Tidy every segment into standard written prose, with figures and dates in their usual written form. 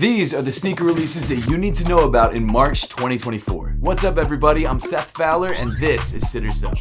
These are the sneaker releases that you need to know about in March 2024. What's up, everybody? I'm Seth Fowler, and this is Sit or Sell.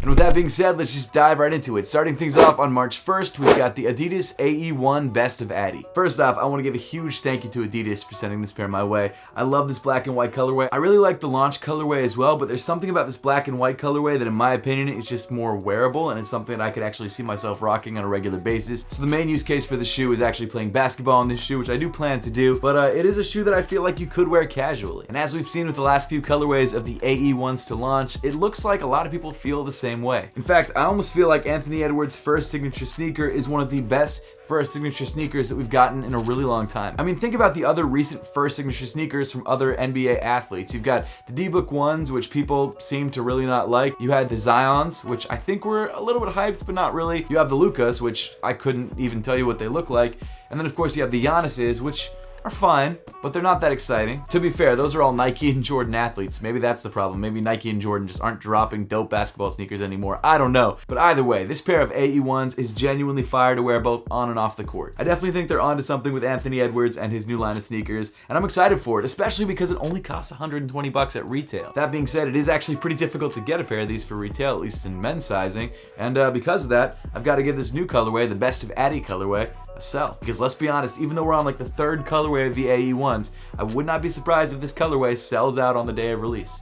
And with that being said, let's just dive right into it. Starting things off on March 1st, we've got the Adidas AE1 Best of Addy. First off, I want to give a huge thank you to Adidas for sending this pair my way. I love this black and white colorway. I really like the launch colorway as well, but there's something about this black and white colorway that in my opinion is just more wearable, and it's something that I could actually see myself rocking on a regular basis. So the main use case for the shoe is actually playing basketball in this shoe, which I do plan to do, but it is a shoe that I feel like you could wear casually. And as we've seen with the last few colorways of the AE1s to launch, it looks like a lot of people feel the same way. In fact, I almost feel like Anthony Edwards' first signature sneaker is one of the best first signature sneakers that we've gotten in a really long time. I mean, think about the other recent first signature sneakers from other NBA athletes. You've got the D-Book ones, which people seem to really not like. You had the Zions, which I think were a little bit hyped, but not really. You have the Lukas, which I couldn't even tell you what they look like. And then of course you have the Giannis's, which are fine, but they're not that exciting. To be fair, those are all Nike and Jordan athletes. Maybe that's the problem. Maybe Nike and Jordan just aren't dropping dope basketball sneakers anymore. I don't know. But either way, this pair of AE1s is genuinely fire to wear both on and off the court. I definitely think they're onto something with Anthony Edwards and his new line of sneakers, and I'm excited for it, especially because it only costs 120 bucks at retail. That being said, it is actually pretty difficult to get a pair of these for retail, at least in men's sizing, and because of that, I've got to give this new colorway, the Best of Addy colorway, a sell. Because let's be honest, even though we're on like the third colorway of the AE1s, I would not be surprised if this colorway sells out on the day of release.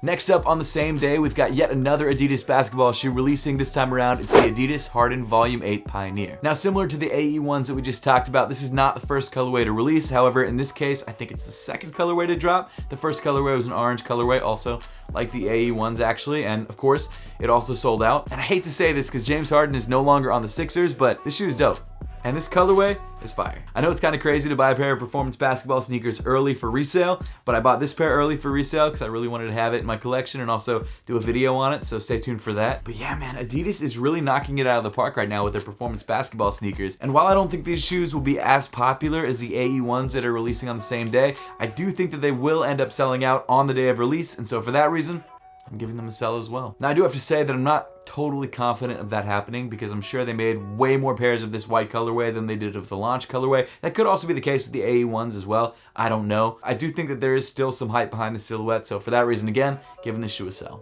Next up on the same day, we've got yet another Adidas basketball shoe releasing. This time around, it's the Adidas Harden Volume 8 Pioneer. Now, similar to the AE1s that we just talked about, this is not the first colorway to release. However, in this case, I think it's the second colorway to drop. The first colorway was an orange colorway, also like the AE1s actually, and of course, it also sold out. And I hate to say this because James Harden is no longer on the Sixers, but this shoe is dope. And this colorway is fire. I know it's kind of crazy to buy a pair of performance basketball sneakers early for resale, but I bought this pair early for resale because I really wanted to have it in my collection and also do a video on it, so stay tuned for that. But yeah, man, Adidas is really knocking it out of the park right now with their performance basketball sneakers. And while I don't think these shoes will be as popular as the AE1s that are releasing on the same day, I do think that they will end up selling out on the day of release, and so for that reason, I'm giving them a sell as well. Now, I do have to say that I'm not totally confident of that happening because I'm sure they made way more pairs of this white colorway than they did of the launch colorway. That could also be the case with the AE1s as well. I don't know. I do think that there is still some hype behind the silhouette, so for that reason, again, giving this shoe a sell.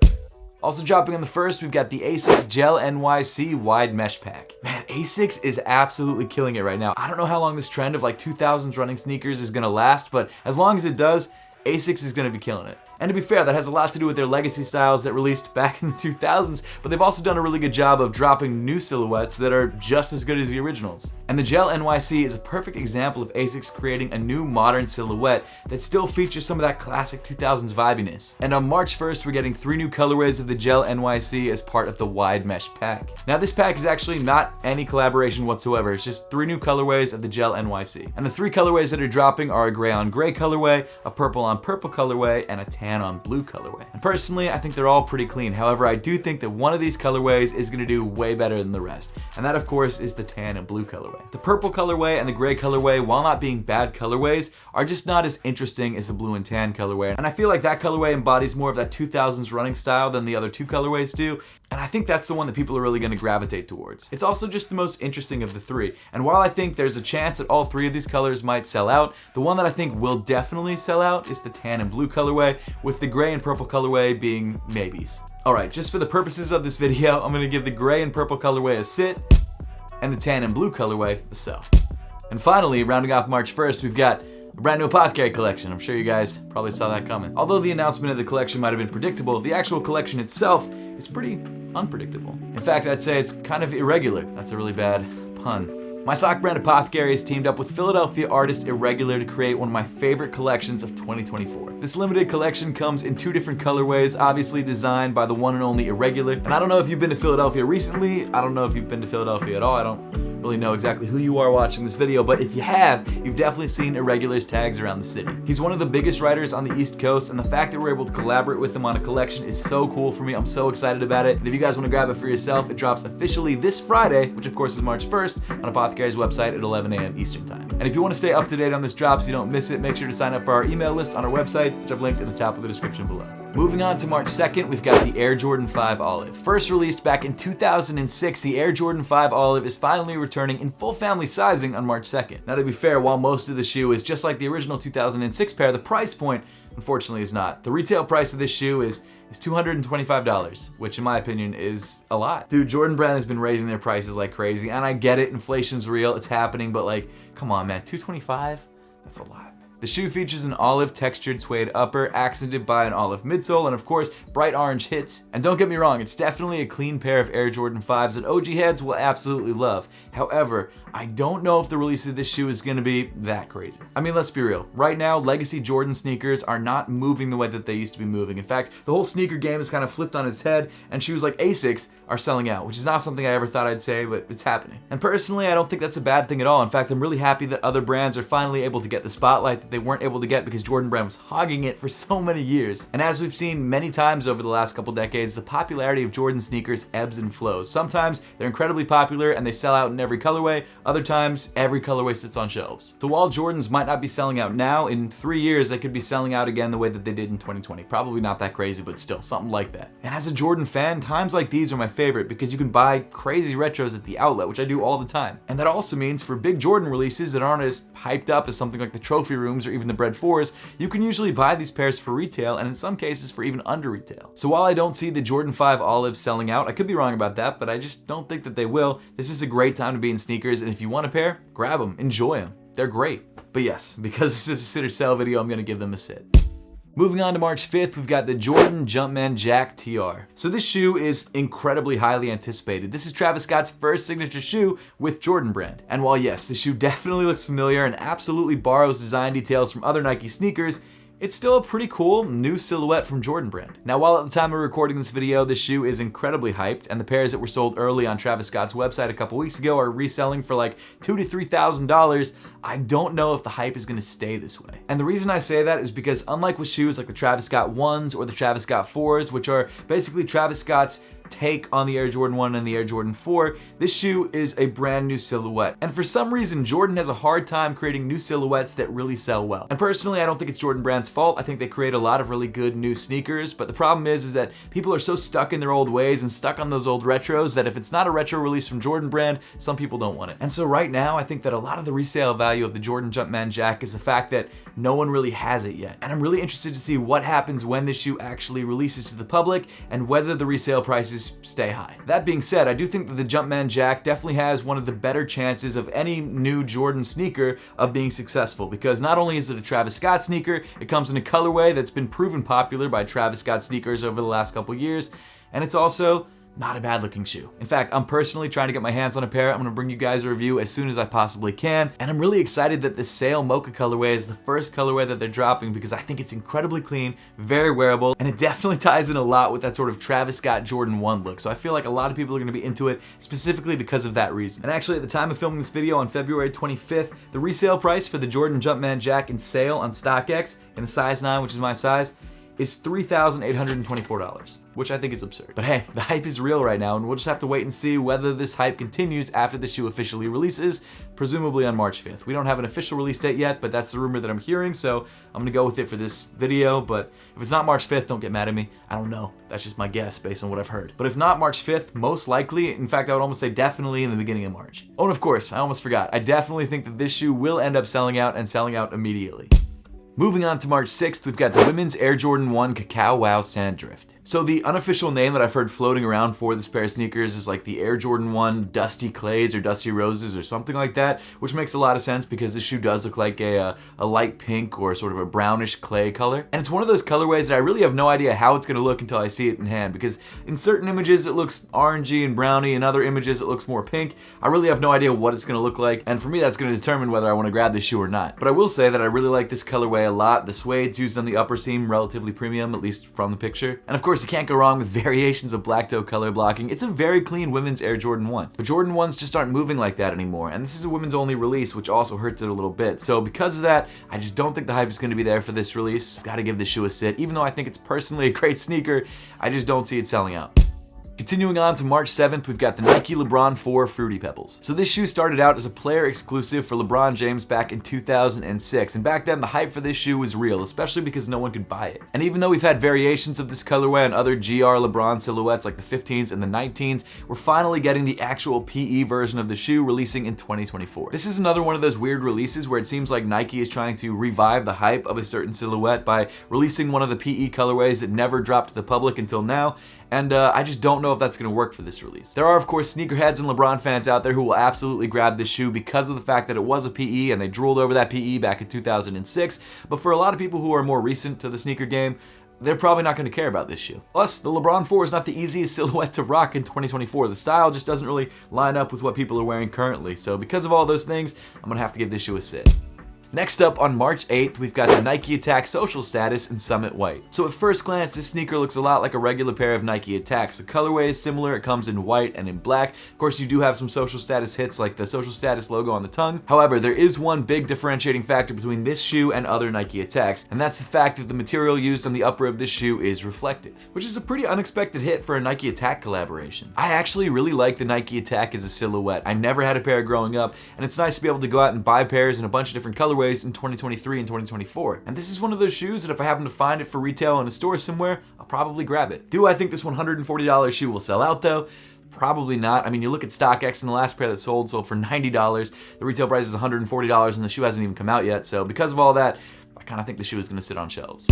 Also dropping on the first, we've got the A6 Gel NYC Wide Mesh Pack. Man, A6 is absolutely killing it right now. I don't know how long this trend of like 2000s running sneakers is gonna last, but as long as it does, A6 is gonna be killing it. And to be fair, that has a lot to do with their legacy styles that released back in the 2000s, but they've also done a really good job of dropping new silhouettes that are just as good as the originals. And the Gel NYC is a perfect example of ASICS creating a new modern silhouette that still features some of that classic 2000s vibiness. And on March 1st, we're getting 3 new colorways of the Gel NYC as part of the Wide Mesh Pack. Now, this pack is actually not any collaboration whatsoever. It's just 3 new colorways of the Gel NYC. And the 3 colorways that are dropping are a gray on gray colorway, a purple on purple colorway, and a tan on blue colorway. And personally, I think they're all pretty clean. However, I do think that one of these colorways is gonna do way better than the rest. And that, of course, is the tan and blue colorway. The purple colorway and the gray colorway, while not being bad colorways, are just not as interesting as the blue and tan colorway. And I feel like that colorway embodies more of that 2000s running style than the other 2 colorways do. And I think that's the one that people are really gonna gravitate towards. It's also just the most interesting of the 3. And while I think there's a chance that all 3 of these colors might sell out, the one that I think will definitely sell out is the tan and blue colorway, with the gray and purple colorway being maybes. Alright, just for the purposes of this video, I'm gonna give the gray and purple colorway a sit, and the tan and blue colorway a sell. And finally, rounding off March 1st, we've got a brand new Apothecary collection. I'm sure you guys probably saw that coming. Although the announcement of the collection might have been predictable, the actual collection itself is pretty unpredictable. In fact, I'd say it's kind of irregular. That's a really bad pun. My sock brand Apothecary has teamed up with Philadelphia artist Irregular to create one of my favorite collections of 2024. This limited collection comes in 2 different colorways, obviously designed by the one and only Irregular. And I don't know if you've been to Philadelphia recently. I don't know if you've been to Philadelphia at all. I don't really know exactly who you are watching this video, but if you have, you've definitely seen Irregular's tags around the city. He's one of the biggest writers on the East Coast, and the fact that we're able to collaborate with him on a collection is so cool for me. I'm so excited about it. And if you guys want to grab it for yourself, it drops officially this Friday, which of course is March 1st, on Apothecary's website at 11 a.m. Eastern Time. And if you want to stay up to date on this drop so you don't miss it, make sure to sign up for our email list on our website, which I've linked in the top of the description below. Moving on to March 2nd, we've got the Air Jordan 5 Olive. First released back in 2006, the Air Jordan 5 Olive is finally returning in full family sizing on March 2nd. Now to be fair, while most of the shoe is just like the original 2006 pair, the price point unfortunately is not. The retail price of this shoe is $225, which in my opinion is a lot. Dude, Jordan Brand has been raising their prices like crazy, and I get it, inflation's real, it's happening, but like, come on man, $225? That's a lot. The shoe features an olive textured suede upper, accented by an olive midsole, and of course, bright orange hits. And don't get me wrong, it's definitely a clean pair of Air Jordan 5s that OG heads will absolutely love. However, I don't know if the release of this shoe is gonna be that crazy. I mean, let's be real. Right now, legacy Jordan sneakers are not moving the way that they used to be moving. In fact, the whole sneaker game is kind of flipped on its head, and shoes like ASICs are selling out, which is not something I ever thought I'd say, but it's happening. And personally, I don't think that's a bad thing at all. In fact, I'm really happy that other brands are finally able to get the spotlight that they weren't able to get because Jordan Brand was hogging it for so many years. And as we've seen many times over the last couple decades, the popularity of Jordan sneakers ebbs and flows. Sometimes they're incredibly popular and they sell out in every colorway. Other times, every colorway sits on shelves. So while Jordans might not be selling out now, in 3 years they could be selling out again the way that they did in 2020. Probably not that crazy, but still, something like that. And as a Jordan fan, times like these are my favorite because you can buy crazy retros at the outlet, which I do all the time. And that also means for big Jordan releases that aren't as hyped up as something like the trophy rooms or even the Bread 4s, you can usually buy these pairs for retail and in some cases for even under retail. So while I don't see the Jordan 5 Olive selling out, I could be wrong about that, but I just don't think that they will. This is a great time to be in sneakers, and if you want a pair, grab them, enjoy them. They're great. But yes, because this is a sit or sell video, I'm gonna give them a sit. Moving on to March 5th, we've got the Jordan Jumpman Jack TR. So this shoe is incredibly highly anticipated. This is Travis Scott's first signature shoe with Jordan Brand. And while yes, the shoe definitely looks familiar and absolutely borrows design details from other Nike sneakers, it's still a pretty cool new silhouette from Jordan Brand. Now, while at the time of recording this video, this shoe is incredibly hyped, and the pairs that were sold early on Travis Scott's website a couple weeks ago are reselling for like $2,000 to $3,000, I don't know if the hype is gonna stay this way. And the reason I say that is because unlike with shoes like the Travis Scott 1s or the Travis Scott 4s, which are basically Travis Scott's take on the Air Jordan 1 and the Air Jordan 4, this shoe is a brand new silhouette. And for some reason, Jordan has a hard time creating new silhouettes that really sell well. And personally, I don't think it's Jordan Brand's fault. I think they create a lot of really good new sneakers, but the problem is that people are so stuck in their old ways and stuck on those old retros that if it's not a retro release from Jordan Brand, some people don't want it. And so right now, I think that a lot of the resale value of the Jordan Jumpman Jack is the fact that no one really has it yet. And I'm really interested to see what happens when this shoe actually releases to the public and whether the resale prices stay high. That being said, I do think that the Jumpman Jack definitely has one of the better chances of any new Jordan sneaker of being successful, because not only is it a Travis Scott sneaker, it comes in a colorway that's been proven popular by Travis Scott sneakers over the last couple years, and it's also not a bad looking shoe. In fact, I'm personally trying to get my hands on a pair. I'm gonna bring you guys a review as soon as I possibly can. And I'm really excited that the Sail Mocha colorway is the first colorway that they're dropping because I think it's incredibly clean, very wearable, and it definitely ties in a lot with that sort of Travis Scott Jordan 1 look. So I feel like a lot of people are gonna be into it specifically because of that reason. And actually at the time of filming this video on February 25th, the resale price for the Jordan Jumpman Jack in Sail on StockX in a size 9, which is my size, is $3,824, which I think is absurd. But hey, the hype is real right now, and we'll just have to wait and see whether this hype continues after the shoe officially releases, presumably on March 5th. We don't have an official release date yet, but that's the rumor that I'm hearing, so I'm gonna go with it for this video. But if it's not March 5th, don't get mad at me. I don't know. That's just my guess based on what I've heard. But if not March 5th, most likely, in fact, I would almost say definitely in the beginning of March. Oh, and of course, I almost forgot. I definitely think that this shoe will end up selling out and selling out immediately. Moving on to March 6th, we've got the women's Air Jordan 1 Cacao Wow Sandrift. So the unofficial name that I've heard floating around for this pair of sneakers is like the Air Jordan 1 Dusty Clays or Dusty Roses or something like that, which makes a lot of sense because this shoe does look like a light pink or sort of a brownish clay color. And it's one of those colorways that I really have no idea how it's gonna look until I see it in hand, because in certain images it looks orangey and browny, in other images it looks more pink. I really have no idea what it's gonna look like, and for me that's gonna determine whether I wanna grab this shoe or not. But I will say that I really like this colorway a lot. The suede's used on the upper seam relatively premium, at least from the picture. And of course you can't go wrong with variations of black toe color blocking. It's a very clean women's Air Jordan 1. But Jordan 1s just aren't moving like that anymore, and this is a women's only release, which also hurts it a little bit. So because of that, I just don't think the hype is gonna be there for this release. I've gotta give this shoe a sit. Even though I think it's personally a great sneaker, I just don't see it selling out. Continuing on to March 7th, we've got the Nike LeBron 4 Fruity Pebbles. So this shoe started out as a player exclusive for LeBron James back in 2006, and back then the hype for this shoe was real, especially because no one could buy it. And even though we've had variations of this colorway on other GR LeBron silhouettes like the 15s and the 19s, we're finally getting the actual PE version of the shoe releasing in 2024. This is another one of those weird releases where it seems like Nike is trying to revive the hype of a certain silhouette by releasing one of the PE colorways that never dropped to the public until now, and I just don't know if that's going to work for this release. There are of course sneakerheads and LeBron fans out there who will absolutely grab this shoe because of the fact that it was a PE and they drooled over that PE back in 2006, but for a lot of people who are more recent to the sneaker game, they're probably not going to care about this shoe. Plus, the LeBron 4 is not the easiest silhouette to rock in 2024. The style just doesn't really line up with what people are wearing currently, so because of all those things, I'm going to have to give this shoe a sit. Next up, on March 8th, we've got the Nike Attack Social Status in Summit White. So at first glance, this sneaker looks a lot like a regular pair of Nike Attacks. The colorway is similar, it comes in white and in black. Of course, you do have some social status hits like the social status logo on the tongue. However, there is one big differentiating factor between this shoe and other Nike Attacks, and that's the fact that the material used on the upper of this shoe is reflective, which is a pretty unexpected hit for a Nike Attack collaboration. I actually really like the Nike Attack as a silhouette. I never had a pair growing up, and it's nice to be able to go out and buy pairs in a bunch of different colorways in 2023 and 2024. And this is one of those shoes that if I happen to find it for retail in a store somewhere, I'll probably grab it. Do I think this $140 shoe will sell out though? Probably not. I mean, you look at StockX and the last pair that sold for $90. The retail price is $140 and the shoe hasn't even come out yet. So because of all that, I kind of think the shoe is going to sit on shelves.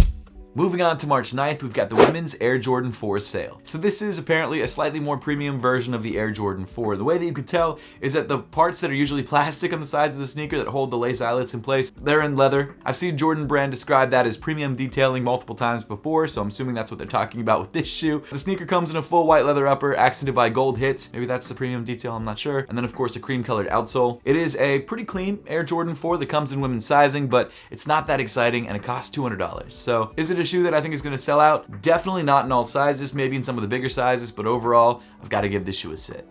Moving on to March 9th, we've got the women's Air Jordan 4 sale. So this is apparently a slightly more premium version of the Air Jordan 4. The way that you could tell is that the parts that are usually plastic on the sides of the sneaker that hold the lace eyelets in place, they're in leather. I've seen Jordan Brand describe that as premium detailing multiple times before, so I'm assuming that's what they're talking about with this shoe. The sneaker comes in a full white leather upper, accented by gold hits. Maybe that's the premium detail, I'm not sure. And then of course a cream colored outsole. It is a pretty clean Air Jordan 4 that comes in women's sizing, but it's not that exciting and it costs $200. So is it a shoe that I think is going to sell out? Definitely not in all sizes, maybe in some of the bigger sizes, but overall, I've got to give this shoe a sit.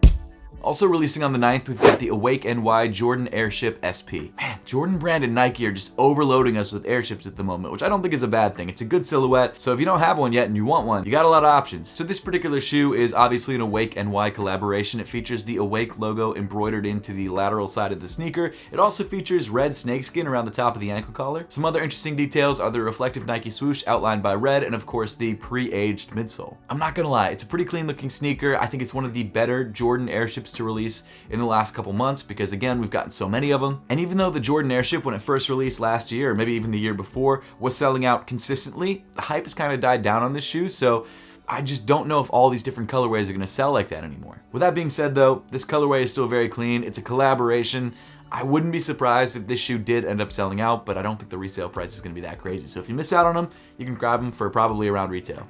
Also releasing on the 9th, we've got the Awake NY Jordan Airship SP. Man, Jordan Brand and Nike are just overloading us with airships at the moment, which I don't think is a bad thing. It's a good silhouette, so if you don't have one yet and you want one, you got a lot of options. So this particular shoe is obviously an Awake NY collaboration. It features the Awake logo embroidered into the lateral side of the sneaker. It also features red snakeskin around the top of the ankle collar. Some other interesting details are the reflective Nike swoosh outlined by red, and of course the pre-aged midsole. I'm not gonna lie, it's a pretty clean looking sneaker. I think it's one of the better Jordan airships to release in the last couple months because again, we've gotten so many of them. And even though the Jordan Airship, when it first released last year, or maybe even the year before, was selling out consistently, the hype has kind of died down on this shoe, so I just don't know if all these different colorways are gonna sell like that anymore. With that being said though, this colorway is still very clean. It's a collaboration. I wouldn't be surprised if this shoe did end up selling out, but I don't think the resale price is gonna be that crazy. So if you miss out on them, you can grab them for probably around retail.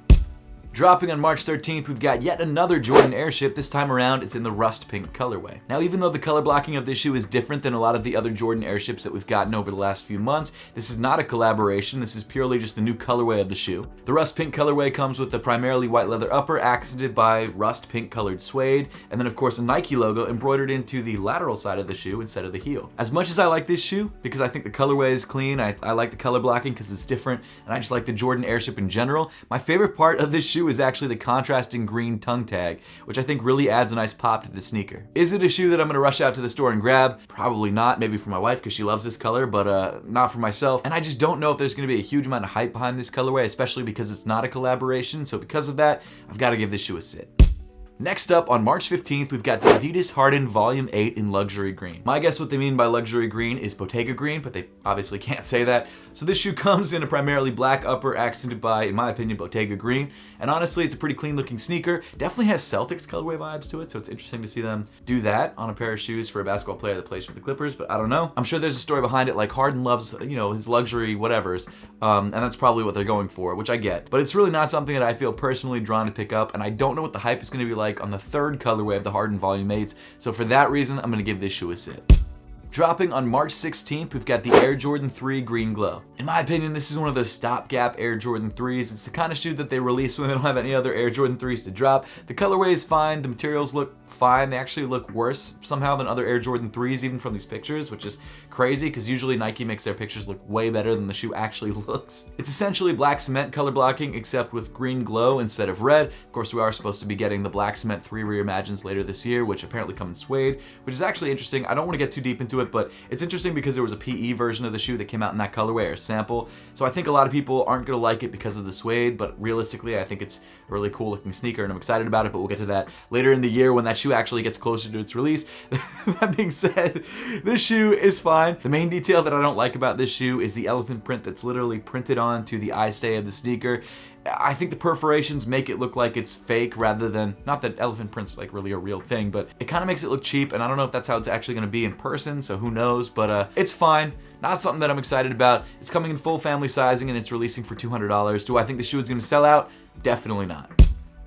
Dropping on March 13th, we've got yet another Jordan Airship. This time around, it's in the rust pink colorway. Now, even though the color blocking of this shoe is different than a lot of the other Jordan Airships that we've gotten over the last few months, this is not a collaboration. This is purely just a new colorway of the shoe. The rust pink colorway comes with a primarily white leather upper accented by rust pink colored suede, and then of course a Nike logo embroidered into the lateral side of the shoe instead of the heel. As much as I like this shoe, because I think the colorway is clean, I like the color blocking because it's different, and I just like the Jordan Airship in general, my favorite part of this shoe is actually the contrasting green tongue tag, which I think really adds a nice pop to the sneaker. Is it a shoe that I'm gonna rush out to the store and grab? Probably not, maybe for my wife because she loves this color, but not for myself. And I just don't know if there's gonna be a huge amount of hype behind this colorway, especially because it's not a collaboration, so because of that, I've gotta give this shoe a sit. Next up, on March 15th, we've got the Adidas Harden Volume 8 in luxury green. My guess what they mean by luxury green is Bottega green, but they obviously can't say that. So this shoe comes in a primarily black upper accented by, in my opinion, Bottega green. And honestly, it's a pretty clean looking sneaker. Definitely has Celtics colorway vibes to it, so it's interesting to see them do that on a pair of shoes for a basketball player that plays for the Clippers, but I don't know. I'm sure there's a story behind it, like Harden loves, you know, his luxury whatevers, and that's probably what they're going for, which I get. But it's really not something that I feel personally drawn to pick up, and I don't know what the hype is going to be like on the third colorway of the Harden Volume 8s, so for that reason, I'm going to give this shoe a sit. Dropping on March 16th, we've got the Air Jordan 3 Green Glow. In my opinion, this is one of those stopgap Air Jordan 3s. It's the kind of shoe that they release when they don't have any other Air Jordan 3s to drop. The colorway is fine, the materials look fine. They actually look worse somehow than other Air Jordan 3s, even from these pictures, which is crazy because usually Nike makes their pictures look way better than the shoe actually looks. It's essentially black cement color blocking, except with green glow instead of red. Of course, we are supposed to be getting the black cement 3 reimagines later this year, which apparently come in suede, which is actually interesting. I don't want to get too deep into it, but it's interesting because there was a PE version of the shoe that came out in that colorway, or sample. So I think a lot of people aren't going to like it because of the suede, but realistically, I think it's a really cool looking sneaker and I'm excited about it, but we'll get to that later in the year when that shoe actually gets closer to its release. That being said, this shoe is fine. The main detail that I don't like about this shoe is the elephant print that's literally printed onto the eye stay of the sneaker. I think the perforations make it look like it's fake rather than, not that elephant print's like really a real thing, but it kind of makes it look cheap, and I don't know if that's how it's actually going to be in person, so who knows, but it's fine. Not something that I'm excited about. It's coming in full family sizing and it's releasing for $200. Do I think the shoe is going to sell out? Definitely not.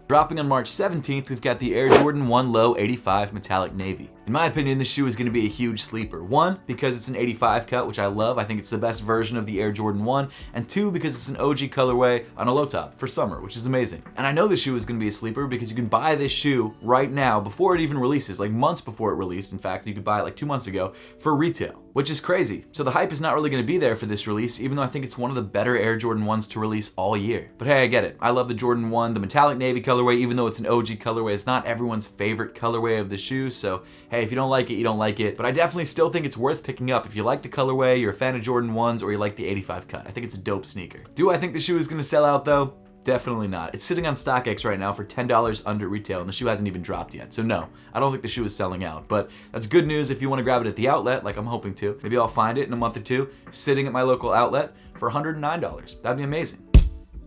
Dropping on March 17th, we've got the Air Jordan 1 Low 85 Metallic Navy. In my opinion, this shoe is going to be a huge sleeper. One, because it's an 85 cut, which I love. I think it's the best version of the Air Jordan 1. And two, because it's an OG colorway on a low top for summer, which is amazing. And I know this shoe is going to be a sleeper because you can buy this shoe right now before it even releases, like months before it released. In fact, you could buy it like 2 months ago for retail, which is crazy. So the hype is not really going to be there for this release, even though I think it's one of the better Air Jordan 1s to release all year. But hey, I get it. I love the Jordan 1, the metallic navy colorway, even though it's an OG colorway. It's not everyone's favorite colorway of the shoe. So hey, if you don't like it, you don't like it. But I definitely still think it's worth picking up if you like the colorway, you're a fan of Jordan 1s, or you like the 85 cut. I think it's a dope sneaker. Do I think the shoe is going to sell out though? Definitely not. It's sitting on StockX right now for $10 under retail, and the shoe hasn't even dropped yet. So no, I don't think the shoe is selling out. But that's good news if you want to grab it at the outlet, like I'm hoping to. Maybe I'll find it in a month or two, sitting at my local outlet for $109. That'd be amazing.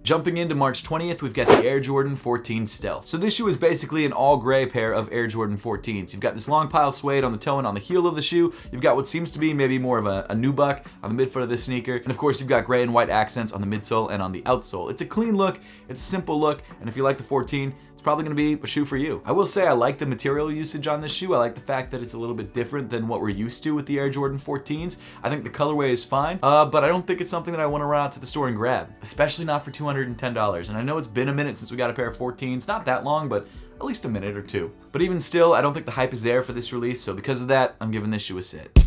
Jumping into March 20th, we've got the Air Jordan 14 Stealth. So this shoe is basically an all gray pair of Air Jordan 14s. You've got this long pile suede on the toe and on the heel of the shoe. You've got what seems to be maybe more of a nubuck on the midfoot of this sneaker. And of course, you've got gray and white accents on the midsole and on the outsole. It's a clean look, it's a simple look, and if you like the 14, it's probably going to be a shoe for you. I will say I like the material usage on this shoe. I like the fact that it's a little bit different than what we're used to with the Air Jordan 14s. I think the colorway is fine, but I don't think it's something that I want to run out to the store and grab, especially not for $210. And I know it's been a minute since we got a pair of 14s, not that long, but at least a minute or two. But even still, I don't think the hype is there for this release, so because of that, I'm giving this shoe a sit.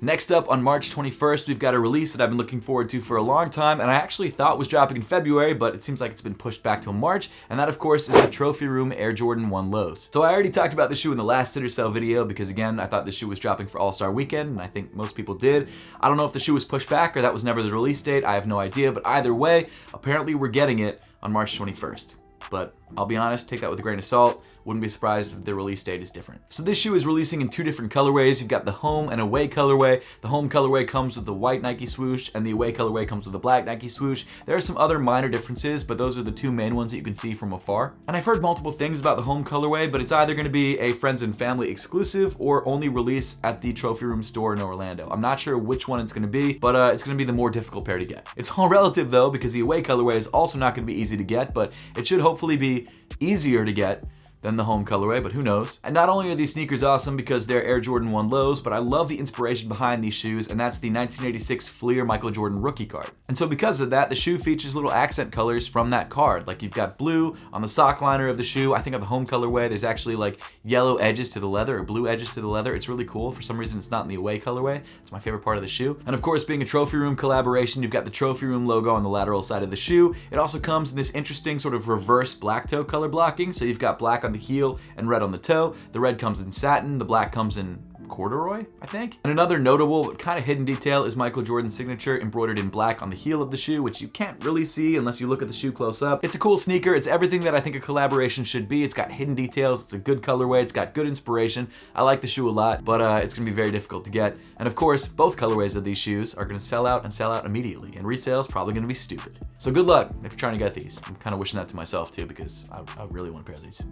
Next up, on March 21st, we've got a release that I've been looking forward to for a long time, and I actually thought was dropping in February, but it seems like it's been pushed back till March, and that, of course, is the Trophy Room Air Jordan 1 Lows. So I already talked about the shoe in the last sit or sell video, because again, I thought the shoe was dropping for All-Star Weekend, and I think most people did. I don't know if the shoe was pushed back or that was never the release date, I have no idea, but either way, apparently we're getting it on March 21st. But I'll be honest, take that with a grain of salt. Wouldn't be surprised if the release date is different. So this shoe is releasing in two different colorways. You've got the home and away colorway. The home colorway comes with the white Nike swoosh, and the away colorway comes with the black Nike swoosh. There are some other minor differences, but those are the two main ones that you can see from afar. And I've heard multiple things about the home colorway, but it's either going to be a friends and family exclusive or only release at the Trophy Room store in Orlando. I'm not sure which one it's going to be, but it's going to be the more difficult pair to get. It's all relative though, because the away colorway is also not going to be easy to get, but it should hopefully be easier to get than the home colorway, but who knows. And not only are these sneakers awesome because they're Air Jordan 1 Lows, but I love the inspiration behind these shoes, and that's the 1986 Fleer Michael Jordan rookie card. And so because of that, the shoe features little accent colors from that card. Like you've got blue on the sock liner of the shoe. I think on the home colorway, there's actually like yellow edges to the leather or blue edges to the leather. It's really cool. For some reason, it's not in the away colorway. It's my favorite part of the shoe. And of course, being a Trophy Room collaboration, you've got the Trophy Room logo on the lateral side of the shoe. It also comes in this interesting sort of reverse black toe color blocking. So you've got black on the heel and red on the toe. The red comes in satin, the black comes in corduroy, I think. And another notable but kind of hidden detail is Michael Jordan's signature embroidered in black on the heel of the shoe, which you can't really see unless you look at the shoe close up. It's a cool sneaker. It's everything that I think a collaboration should be. It's got hidden details. It's a good colorway. It's got good inspiration. I like the shoe a lot, but it's gonna be very difficult to get. And of course, both colorways of these shoes are gonna sell out and sell out immediately, and resale is probably gonna be stupid. So good luck if you're trying to get these. I'm kind of wishing that to myself too, because I really want a pair of these.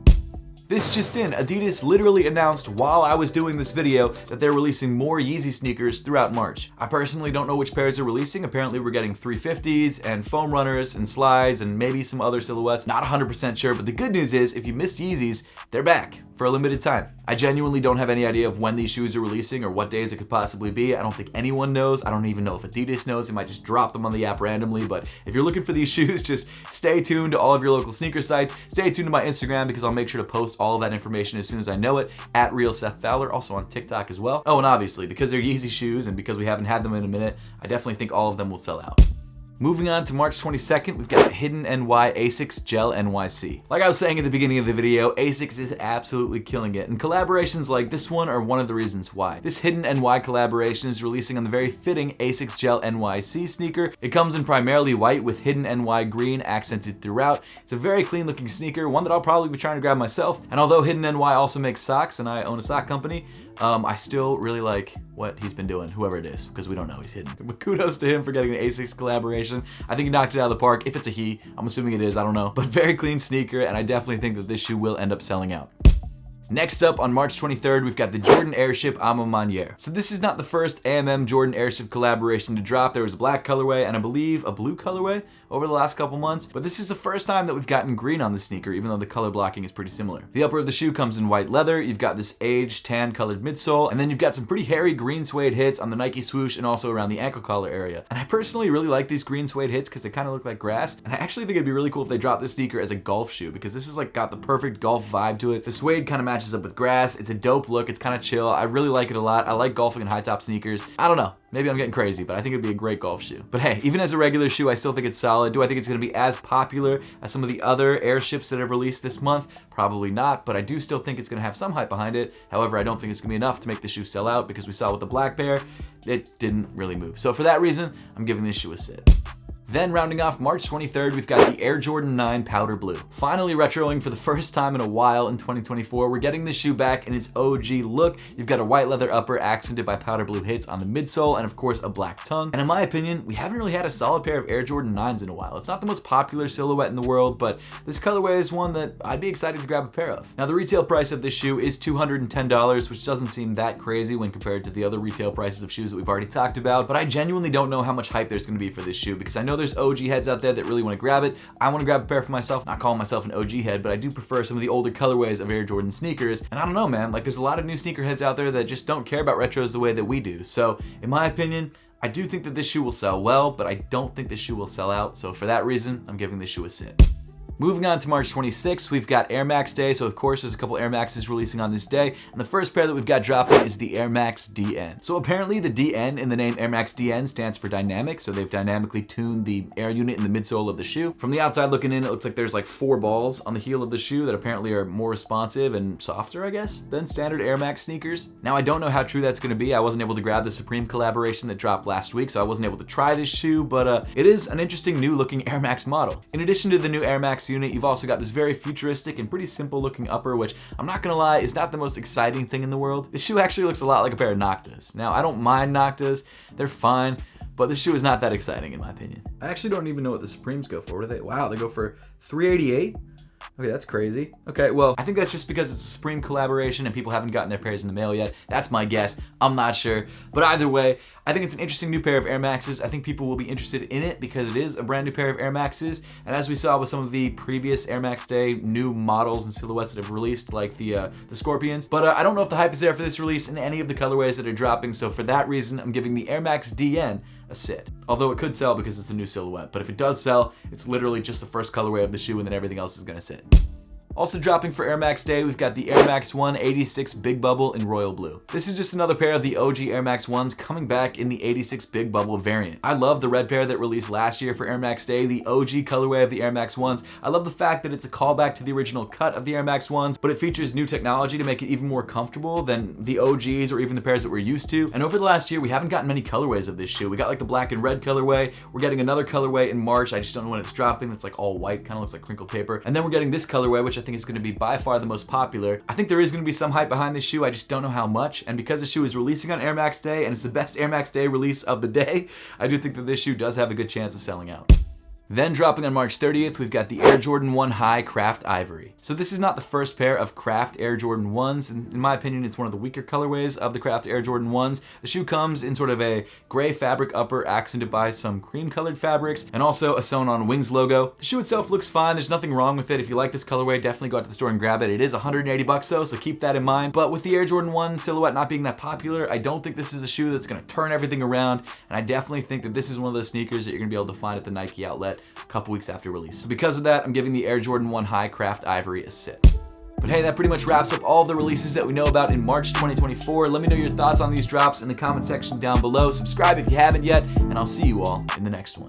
This just in, Adidas literally announced while I was doing this video that they're releasing more Yeezy sneakers throughout March. I personally don't know which pairs they're releasing. Apparently we're getting 350s and foam runners and slides and maybe some other silhouettes. Not 100% sure, but the good news is if you missed Yeezys, they're back for a limited time. I genuinely don't have any idea of when these shoes are releasing or what days it could possibly be. I don't think anyone knows. I don't even know if Adidas knows. They might just drop them on the app randomly, but if you're looking for these shoes, just stay tuned to all of your local sneaker sites. Stay tuned to my Instagram because I'll make sure to post all of that information as soon as I know it, at @RealSethFowler, also on TikTok as well. Oh, and obviously, because they're Yeezy shoes and because we haven't had them in a minute, I definitely think all of them will sell out. Moving on to March 22nd, we've got the Hidden NY Asics Gel NYC. Like I was saying at the beginning of the video, Asics is absolutely killing it, and collaborations like this one are one of the reasons why. This Hidden NY collaboration is releasing on the very fitting Asics Gel NYC sneaker. It comes in primarily white with Hidden NY green accented throughout. It's a very clean looking sneaker, one that I'll probably be trying to grab myself. And although Hidden NY also makes socks and I own a sock company, I still really like what he's been doing, whoever it is, because we don't know, he's hidden. But kudos to him for getting an Asics collaboration. I think he knocked it out of the park. If it's a he, I'm assuming it is, I don't know. But very clean sneaker, and I definitely think that this shoe will end up selling out. Next up, on March 23rd, we've got the Jordan Airship Maniere. So this is not the first AMMAN Jordan Airship collaboration to drop. There was a black colorway and I believe a blue colorway over the last couple months, but this is the first time that we've gotten green on the sneaker, even though the color blocking is pretty similar. The upper of the shoe comes in white leather, you've got this aged tan colored midsole, and then you've got some pretty hairy green suede hits on the Nike swoosh and also around the ankle collar area. And I personally really like these green suede hits because they kind of look like grass, and I actually think it'd be really cool if they dropped this sneaker as a golf shoe because this is like got the perfect golf vibe to it. The suede kind of matches up with grass. It's a dope look. It's kind of chill. I really like it a lot. I like golfing in high top sneakers. I don't know. Maybe I'm getting crazy, but I think it'd be a great golf shoe. But hey, even as a regular shoe, I still think it's solid. Do I think it's going to be as popular as some of the other airships that have released this month? Probably not, but I do still think it's going to have some hype behind it. However, I don't think it's going to be enough to make the shoe sell out because we saw with the black pair, it didn't really move. So for that reason, I'm giving this shoe a sit. Then rounding off March 23rd, we've got the Air Jordan 9 Powder Blue. Finally retroing for the first time in a while in 2024, we're getting this shoe back in its OG look. You've got a white leather upper accented by powder blue hits on the midsole and of course a black tongue. And in my opinion, we haven't really had a solid pair of Air Jordan 9s in a while. It's not the most popular silhouette in the world, but this colorway is one that I'd be excited to grab a pair of. Now the retail price of this shoe is $210, which doesn't seem that crazy when compared to the other retail prices of shoes that we've already talked about, but I genuinely don't know how much hype there's gonna be for this shoe because I know there's OG heads out there that really want to grab it. I want to grab a pair for myself. Not calling myself an OG head, but I do prefer some of the older colorways of Air Jordan sneakers. And I don't know, man, like there's a lot of new sneakerheads out there that just don't care about retros the way that we do. So in my opinion, I do think that this shoe will sell well, but I don't think this shoe will sell out. So for that reason, I'm giving this shoe a sit. Moving on to March 26th, we've got Air Max Day, so of course there's a couple Air Maxes releasing on this day, and the first pair that we've got dropping is the Air Max DN. So apparently the DN in the name Air Max DN stands for dynamic, so they've dynamically tuned the air unit in the midsole of the shoe. From the outside looking in, it looks like there's like 4 balls on the heel of the shoe that apparently are more responsive and softer, I guess, than standard Air Max sneakers. Now I don't know how true that's going to be. I wasn't able to grab the Supreme collaboration that dropped last week, so I wasn't able to try this shoe, but it is an interesting new looking Air Max model. In addition to the new Air Max unit, you've also got this very futuristic and pretty simple looking upper, which I'm not gonna lie is not the most exciting thing in the world. This shoe actually looks a lot like a pair of Noctas. Now I don't mind Noctas, they're fine, but this shoe is not that exciting in my opinion. I actually don't even know what the Supremes go for. What do they? Wow, they go for $388. Okay, that's crazy. Okay, well, I think that's just because it's a Supreme collaboration and people haven't gotten their pairs in the mail yet. That's my guess. I'm not sure. But either way, I think it's an interesting new pair of Air Maxes. I think people will be interested in it because it is a brand new pair of Air Maxes. And as we saw with some of the previous Air Max Day new models and silhouettes that have released, like the Scorpions. But I don't know if the hype is there for this release in any of the colorways that are dropping. So for that reason, I'm giving the Air Max DN a sit. Although it could sell because it's a new silhouette. But if it does sell, it's literally just the first colorway of the shoe and then everything else is gonna sit. Also dropping for Air Max Day, we've got the Air Max 1 86 Big Bubble in Royal Blue. This is just another pair of the OG Air Max 1s coming back in the 86 Big Bubble variant. I love the red pair that released last year for Air Max Day, the OG colorway of the Air Max 1s. I love the fact that it's a callback to the original cut of the Air Max 1s, but it features new technology to make it even more comfortable than the OGs or even the pairs that we're used to. And over the last year, we haven't gotten many colorways of this shoe. We got like the black and red colorway. We're getting another colorway in March. I just don't know when it's dropping. That's like all white, kind of looks like crinkled paper. And then we're getting this colorway, which I think is going to be by far the most popular. I think there is going to be some hype behind this shoe. I just don't know how much. And because the shoe is releasing on Air Max Day and it's the best Air Max Day release of the day, I do think that this shoe does have a good chance of selling out. Then dropping on March 30th, we've got the Air Jordan 1 High Craft Ivory. So this is not the first pair of Craft Air Jordan 1s. In my opinion, it's one of the weaker colorways of the Craft Air Jordan 1s. The shoe comes in sort of a gray fabric upper accented by some cream colored fabrics and also a sewn on wings logo. The shoe itself looks fine. There's nothing wrong with it. If you like this colorway, definitely go out to the store and grab it. It is 180 bucks though, so keep that in mind. But with the Air Jordan 1 silhouette not being that popular, I don't think this is a shoe that's gonna turn everything around. And I definitely think that this is one of those sneakers that you're gonna be able to find at the Nike outlet a couple weeks after release. So because of that, I'm giving the Air Jordan 1 High Craft Ivory a sit. But hey, that pretty much wraps up all of the releases that we know about in March 2024. Let me know your thoughts on these drops in the comment section down below. Subscribe if you haven't yet, and I'll see you all in the next one.